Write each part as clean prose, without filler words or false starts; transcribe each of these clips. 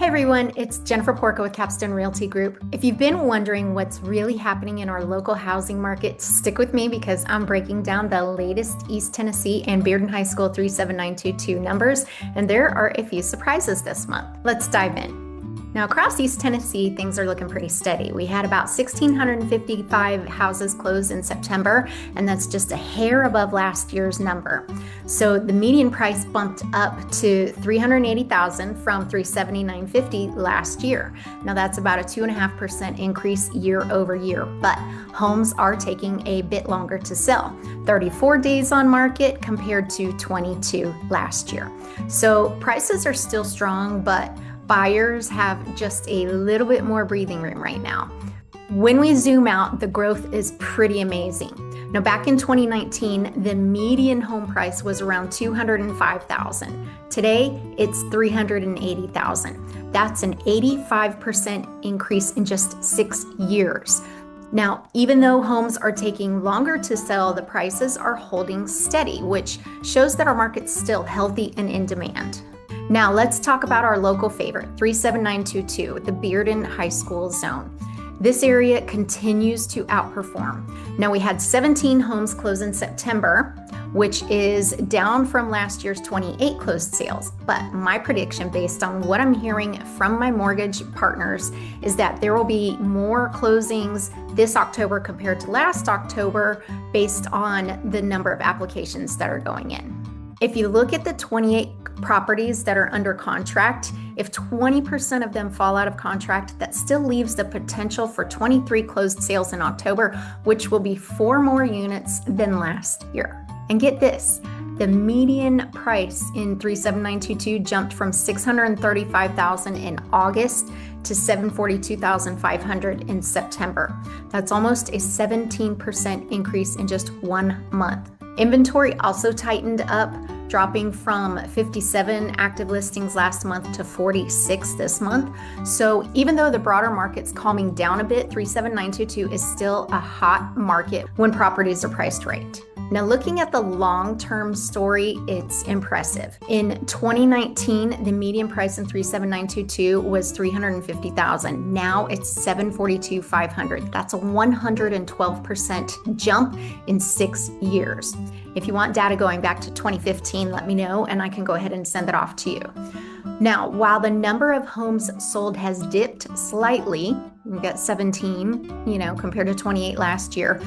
Hi everyone, it's Jennifer Porco with Capstone Realty Group. If you've been wondering what's really happening in our local housing market, stick with me because I'm breaking down the latest East Tennessee and Bearden High School 37922 numbers, and there are a few surprises this month. Let's dive in. Now, across East Tennessee, things are looking pretty steady. We had about 1,655 houses close in September, and that's just a hair above last year's number. So the median price bumped up to $380,000 from $379.50 last year. Now that's about a 2.5% increase year over year, but homes are taking a bit longer to sell. 34 days on market compared to 22 last year. So prices are still strong, but buyers have just a little bit more breathing room right now. When we zoom out, the growth is pretty amazing. Now, back in 2019, the median home price was around $205,000. Today, it's $380,000. That's an 85% increase in just 6 years. Now, even though homes are taking longer to sell, the prices are holding steady, which shows that our market's still healthy and in demand. Now let's talk about our local favorite, 37922, the Bearden High School zone. This area continues to outperform. Now we had 17 homes close in September, which is down from last year's 28 closed sales. But my prediction, based on what I'm hearing from my mortgage partners, is that there will be more closings this October compared to last October based on the number of applications that are going in. If you look at the 28 properties that are under contract, if 20% of them fall out of contract, that still leaves the potential for 23 closed sales in October, which will be 4 more units than last year. And get this, the median price in 37922 jumped from $635,000 in August to $742,500 in September. That's almost a 17% increase in just 1 month. Inventory also tightened up, dropping from 57 active listings last month to 46 this month. So even though the broader market's calming down a bit, 37922 is still a hot market when properties are priced right. Now, looking at the long-term story, it's impressive. In 2019, the median price in 37922 was $350,000. Now it's $742,500. That's a 112% jump in 6 years. If you want data going back to 2015, let me know and I can go ahead and send it off to you. Now, while the number of homes sold has dipped slightly, we got 17, compared to 28 last year,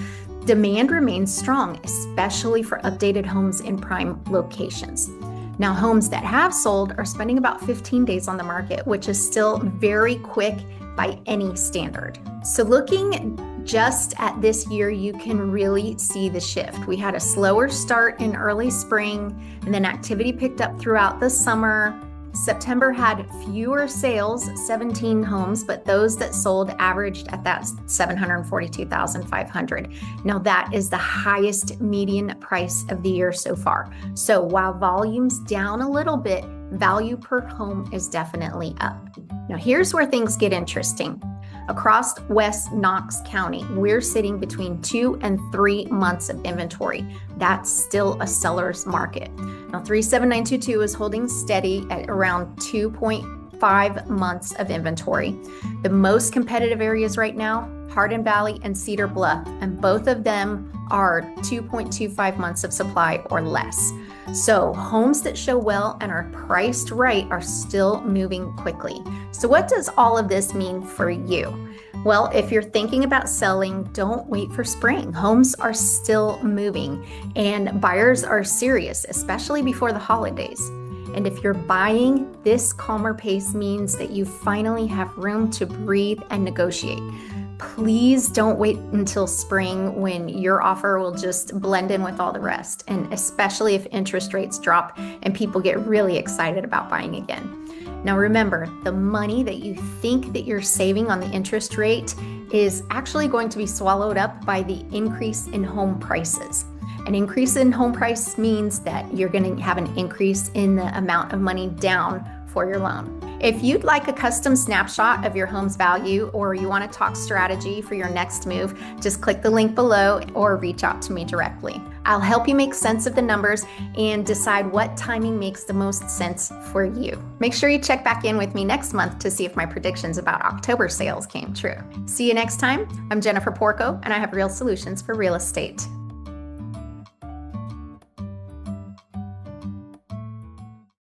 demand remains strong, especially for updated homes in prime locations. Now, homes that have sold are spending about 15 days on the market, which is still very quick by any standard. So looking just at this year, you can really see the shift. We had a slower start in early spring, and then activity picked up throughout the summer. September had fewer sales, 17 homes, but those that sold averaged at that $742,500. Now that is the highest median price of the year so far. So while volume's down a little bit, value per home is definitely up. Now here's where things get interesting. Across West Knox County, we're sitting between 2 and 3 months of inventory. That's still a seller's market. Now, 37922 is holding steady at around 2.5 months of inventory. The most competitive areas right now, Hardin Valley and Cedar Bluff, and both of them are 2.25 months of supply or less. So homes that show well and are priced right are still moving quickly. So what does all of this mean for you? Well, if you're thinking about selling, don't wait for spring. Homes are still moving and buyers are serious, especially before the holidays. And if you're buying, this calmer pace means that you finally have room to breathe and negotiate. Please don't wait until spring when your offer will just blend in with all the rest, and especially if interest rates drop and people get really excited about buying again. Now remember, the money that you think that you're saving on the interest rate is actually going to be swallowed up by the increase in home prices. An increase in home price means that you're going to have an increase in the amount of money down for your loan. If you'd like a custom snapshot of your home's value or you want to talk strategy for your next move, just click the link below or reach out to me directly. I'll help you make sense of the numbers and decide what timing makes the most sense for you. Make sure you check back in with me next month to see if my predictions about October sales came true. See you next time. I'm Jennifer Porco, and I have real solutions for real estate.